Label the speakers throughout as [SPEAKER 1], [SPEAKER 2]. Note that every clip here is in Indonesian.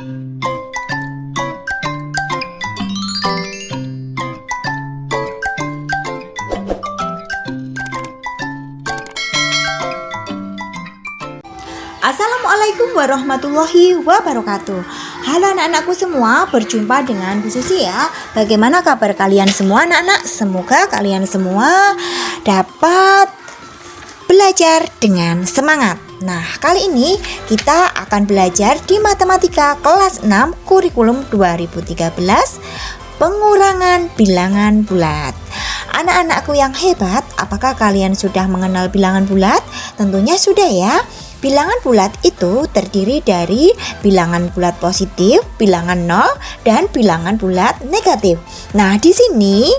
[SPEAKER 1] Assalamualaikum warahmatullahi wabarakatuh. Halo anak-anakku semua, berjumpa dengan Bu Susi ya. Bagaimana kabar kalian semua anak-anak? Semoga kalian semua dapat belajar dengan semangat. Nah, kali ini kita akan belajar di matematika kelas 6 kurikulum 2013, pengurangan bilangan bulat. Anak-anakku yang hebat, apakah kalian sudah mengenal bilangan bulat? Tentunya sudah ya. Bilangan bulat itu terdiri dari bilangan bulat positif, bilangan 0, dan bilangan bulat negatif. Nah, di sini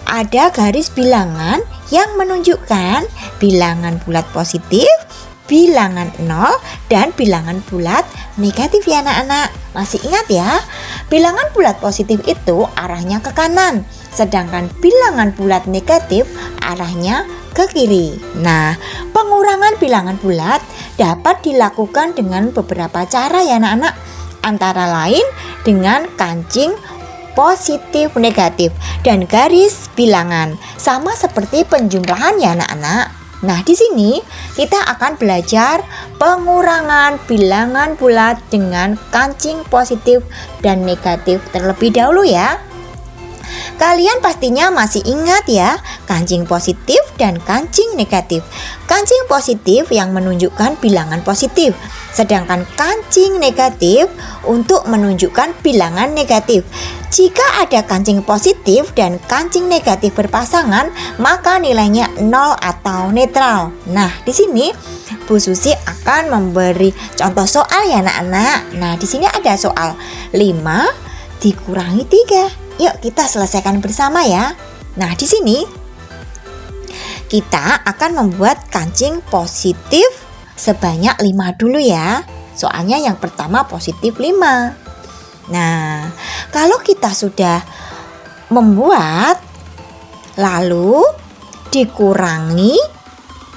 [SPEAKER 1] ada garis bilangan yang menunjukkan bilangan bulat positif, bilangan 0, dan bilangan bulat negatif ya anak-anak. Masih ingat ya? Bilangan bulat positif itu arahnya ke kanan, sedangkan bilangan bulat negatif arahnya ke kiri. Nah, pengurangan bilangan bulat dapat dilakukan dengan beberapa cara ya anak-anak. Antara lain dengan kancing positif negatif dan garis bilangan. Sama seperti penjumlahan ya anak-anak. Nah, di sini kita akan belajar pengurangan bilangan bulat dengan kancing positif dan negatif terlebih dahulu ya. Kalian pastinya masih ingat ya, kancing positif dan kancing negatif. Kancing positif yang menunjukkan bilangan positif, sedangkan kancing negatif untuk menunjukkan bilangan negatif. Jika ada kancing positif dan kancing negatif berpasangan, maka nilainya 0 atau netral. Nah, di sini Bu Susi akan memberi contoh soal ya anak-anak. Nah, di sini ada soal 5 dikurangi 3. Yuk kita selesaikan bersama ya. Nah, di sini kita akan membuat kancing positif sebanyak 5 dulu ya. Soalnya yang pertama positif 5. Nah, kalau kita sudah membuat, lalu dikurangi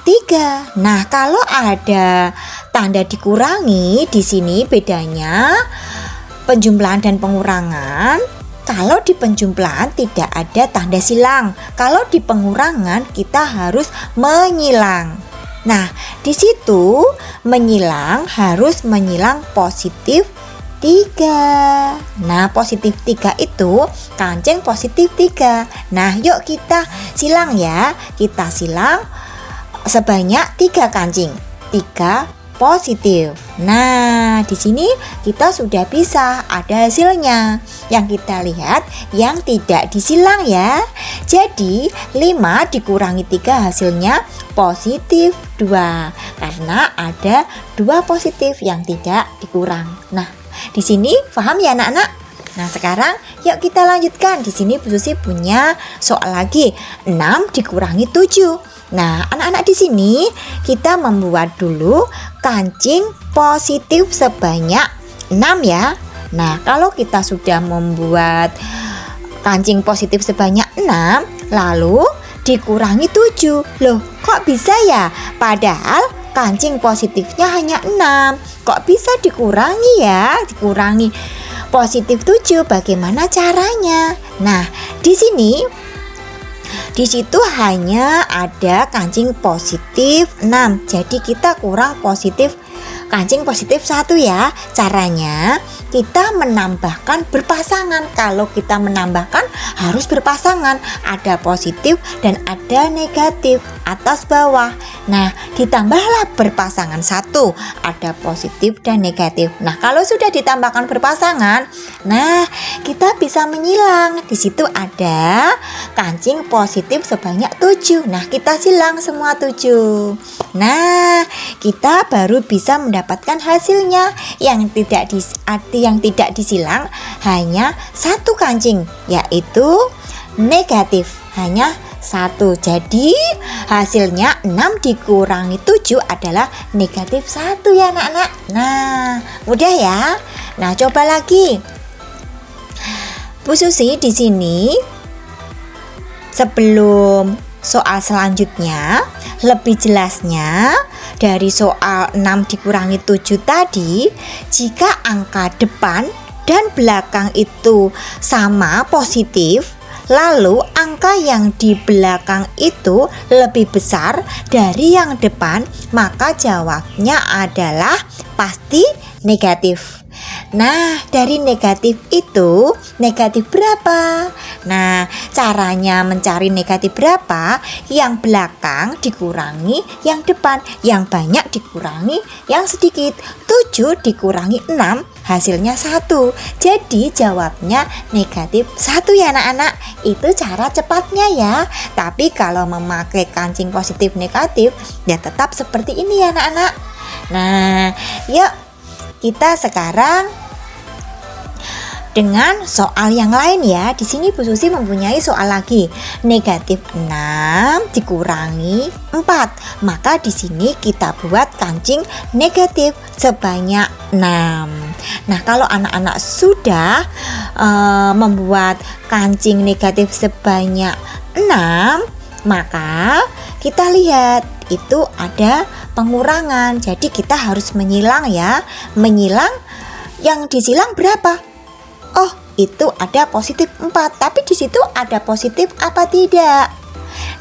[SPEAKER 1] 3. Nah, kalau ada tanda dikurangi di sini bedanya penjumlahan dan pengurangan. Kalau di penjumlahan tidak ada tanda silang. Kalau di pengurangan kita harus menyilang. Nah, di situ menyilang harus menyilang positif 3. Nah, positif 3 itu kancing positif 3. Nah, yuk kita silang ya. Kita silang sebanyak 3 kancing. 3 positif. Nah, di sini kita sudah bisa ada hasilnya. Yang kita lihat yang tidak disilang ya. Jadi 5 dikurangi 3 hasilnya positif 2. Karena ada 2 positif yang tidak dikurang. Nah, di sini paham ya anak-anak? Nah, sekarang yuk kita lanjutkan. Di sini Bu Susi punya soal lagi. 6 dikurangi 7. Nah, anak-anak di sini kita membuat dulu kancing positif sebanyak 6 ya. Nah, kalau kita sudah membuat kancing positif sebanyak 6, lalu dikurangi 7. Loh, kok bisa ya? Padahal kancing positifnya hanya 6. Kok bisa dikurangi ya? Dikurangi positif 7, bagaimana caranya? Nah, di situ hanya ada kancing positif 6. Jadi kita kurang kancing positif 1 ya. Caranya kita menambahkan berpasangan. Kalau kita menambahkan harus berpasangan. Ada positif dan ada negatif, atas bawah. Nah, ditambahlah berpasangan 1. Ada positif dan negatif. Nah, kalau sudah ditambahkan berpasangan, nah kita bisa menyilang. Di situ ada kancing positif sebanyak 7. Nah, kita silang semua 7. Nah, kita baru bisa mendapatkan hasilnya. Yang tidak disilang hanya 1 kancing, yaitu negatif, hanya 1. Jadi hasilnya 6 dikurangi 7 adalah negatif 1 ya anak-anak. Nah, mudah ya. Nah, coba lagi. Bu Susi di sini sebelum soal selanjutnya, lebih jelasnya dari soal 6 dikurangi 7 tadi, jika angka depan dan belakang itu sama positif, lalu angka yang di belakang itu lebih besar dari yang depan, maka jawabnya adalah pasti negatif. Nah, dari negatif itu, negatif berapa? Nah, caranya mencari negatif berapa? Yang belakang dikurangi yang depan, yang banyak dikurangi yang sedikit. 7 dikurangi 6 hasilnya 1. Jadi jawabnya negatif 1 ya anak-anak. Itu cara cepatnya ya. Tapi kalau memakai kancing positif negatif, ya tetap seperti ini ya anak-anak. Nah, yuk kita sekarang dengan soal yang lain ya. Di sini Bu Susi mempunyai soal lagi. Negatif 6 dikurangi 4. Maka di sini kita buat kancing negatif sebanyak 6. Nah, kalau anak-anak sudah membuat kancing negatif sebanyak 6, maka kita lihat itu ada pengurangan. Jadi kita harus menyilang ya. Menyilang, yang disilang berapa? Oh, itu ada positif 4. Tapi di situ ada positif apa tidak?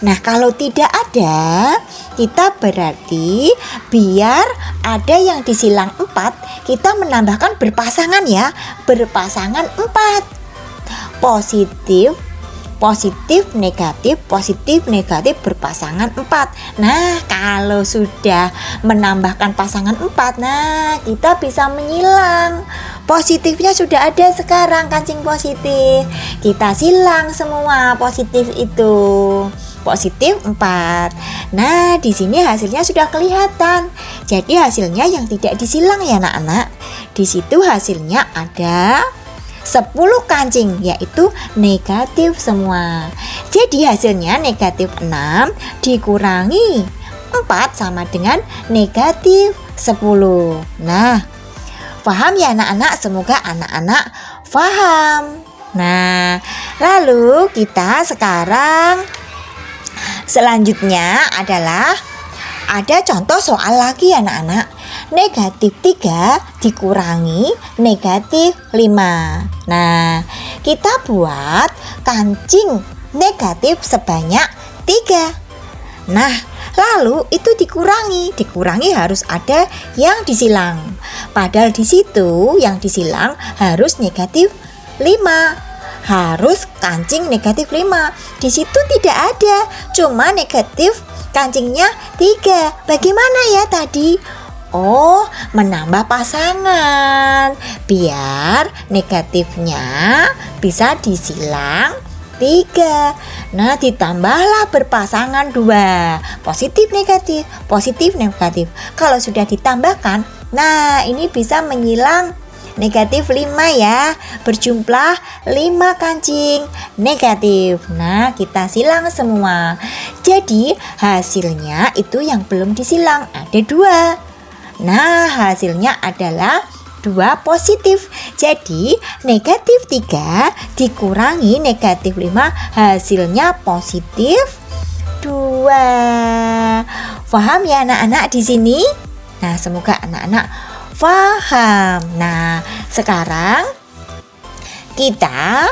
[SPEAKER 1] Nah, kalau tidak ada, kita berarti biar ada yang disilang 4, kita menambahkan berpasangan ya. Berpasangan 4. Positif, positif, negatif berpasangan 4. Nah, kalau sudah menambahkan pasangan 4, nah kita bisa menyilang. Positifnya sudah ada sekarang, kancing positif. Kita silang semua positif itu. Positif 4. Nah, di sini hasilnya sudah kelihatan. Jadi hasilnya yang tidak disilang ya anak-anak. Di situ hasilnya ada 10 kancing, yaitu negatif semua. Jadi hasilnya negatif 6 dikurangi 4 sama dengan negatif 10. Nah, paham ya anak-anak? Semoga anak-anak paham. Nah, lalu kita sekarang selanjutnya adalah ada contoh soal lagi anak-anak. Negatif 3 dikurangi negatif 5. Nah, kita buat kancing negatif sebanyak 3. Nah, lalu itu dikurangi harus ada yang disilang. Padahal di situ yang disilang harus negatif 5. Harus kancing negatif 5. Di situ tidak ada, cuma negatif kancingnya 3. Bagaimana ya tadi? Oh, menambah pasangan biar negatifnya bisa disilang 3. Nah, ditambahlah berpasangan 2. Positif negatif, positif negatif. Kalau sudah ditambahkan, nah ini bisa menyilang negatif 5 ya. Berjumlah 5 kancing negatif. Nah, kita silang semua. Jadi hasilnya itu yang belum disilang ada 2. Nah, hasilnya adalah 2 positif. Jadi negatif 3 dikurangi negatif 5 hasilnya positif 2. Paham ya anak-anak di sini? Nah, semoga anak-anak paham. Nah, sekarang kita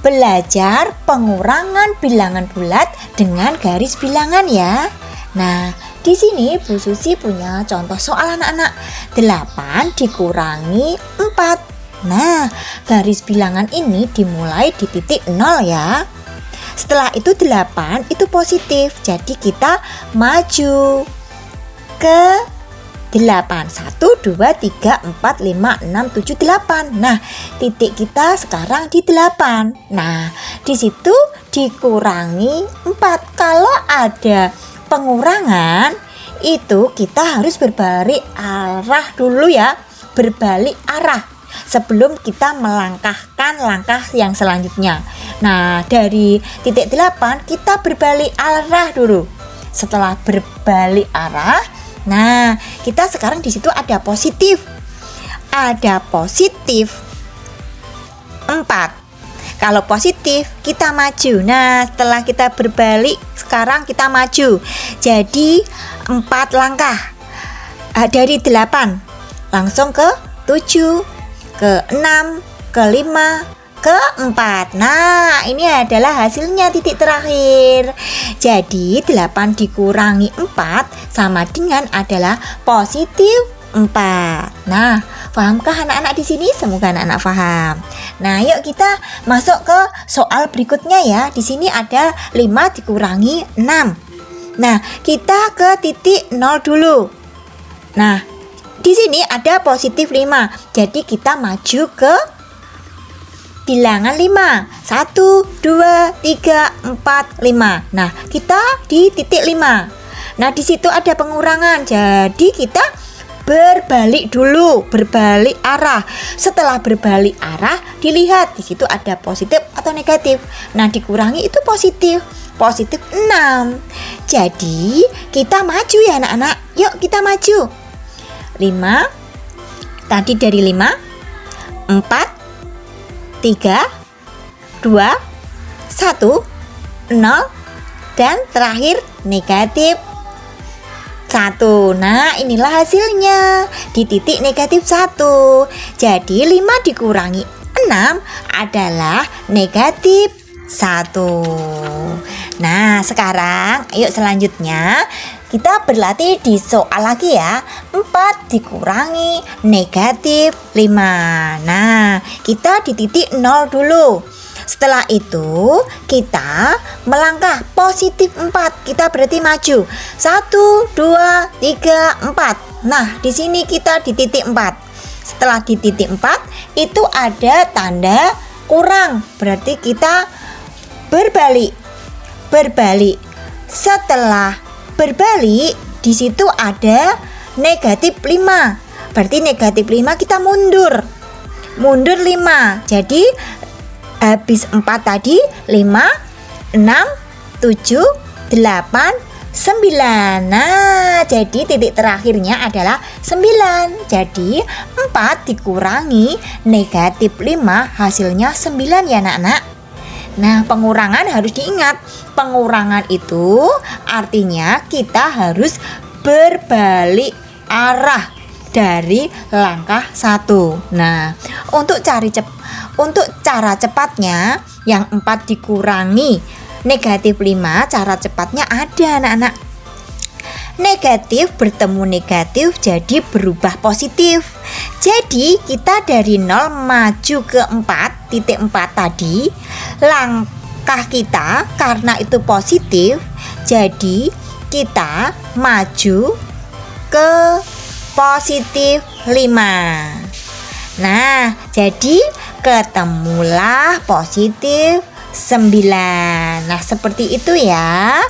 [SPEAKER 1] belajar pengurangan bilangan bulat dengan garis bilangan ya. Nah, di sini Bu Susi punya contoh soal anak-anak. 8 dikurangi 4. Nah, garis bilangan ini dimulai di titik 0 ya. Setelah itu 8 itu positif. Jadi kita maju ke 8. 1, 2, 3, 4, 5, 6, 7, 8. Nah, titik kita sekarang di 8. Nah, di situ dikurangi 4. Kalau ada pengurangan itu kita harus berbalik arah dulu ya. Berbalik arah sebelum kita melangkahkan langkah yang selanjutnya. Nah, dari titik 8 kita berbalik arah dulu. Setelah berbalik arah, nah kita sekarang di situ ada positif. Ada positif 4. Kalau positif kita maju. Nah, setelah kita berbalik, sekarang kita maju. Jadi 4 langkah. Dari 8 langsung ke 7, ke 6, ke 5, ke 4. Nah, ini adalah hasilnya titik terakhir. Jadi 8 dikurangi 4 sama dengan adalah positif 4. Nah, pahamkah anak-anak di sini? Semoga anak-anak paham. Nah, yuk kita masuk ke soal berikutnya ya. Di sini ada 5 dikurangi 6. Nah, kita ke titik 0 dulu. Nah, di sini ada positif 5. Jadi kita maju ke bilangan 5. 1, 2, 3, 4, 5. Nah, kita di titik 5. Nah, di situ ada pengurangan. Jadi kita berbalik dulu, berbalik arah. Setelah berbalik arah, dilihat di situ ada positif atau negatif. Nah, dikurangi itu positif. Positif 6. Jadi, kita maju ya anak-anak. Yuk kita maju. 5. Tadi dari 5, 4, 3, 2, 1, 0, dan terakhir negatif 1. Nah, inilah hasilnya di titik negatif 1. Jadi 5 dikurangi 6 adalah negatif 1. Nah, sekarang ayo selanjutnya kita berlatih di soal lagi ya. 4 dikurangi negatif 5. Nah, kita di titik 0 dulu. Setelah itu kita melangkah positif 4. Kita berarti maju 1, 2, 3, 4. Nah, di sini kita di titik 4. Setelah di titik 4 itu ada tanda kurang. Berarti kita berbalik. Setelah berbalik di situ ada negatif 5. Berarti negatif 5 kita mundur 5. Jadi habis 4 tadi 5, 6, 7, 8, 9. Nah, jadi titik terakhirnya adalah 9. Jadi 4 dikurangi negatif 5 hasilnya 9 ya anak-anak. Nah, pengurangan harus diingat. Pengurangan itu artinya kita harus berbalik arah dari langkah 1. Nah, untuk cara cepatnya yang 4 dikurangi negatif 5, cara cepatnya ada anak-anak. Negatif bertemu negatif jadi berubah positif. Jadi kita dari 0 maju ke 4, titik 4 tadi. Langkah kita karena itu positif, jadi kita maju ke positif 5. Nah, jadi ketemulah positif 9. Nah, seperti itu ya.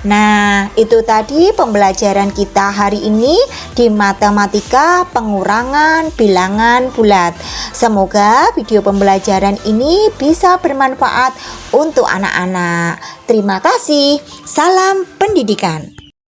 [SPEAKER 1] Nah, itu tadi pembelajaran kita hari ini di matematika pengurangan bilangan bulat. Semoga video pembelajaran ini bisa bermanfaat untuk anak-anak. Terima kasih. Salam pendidikan.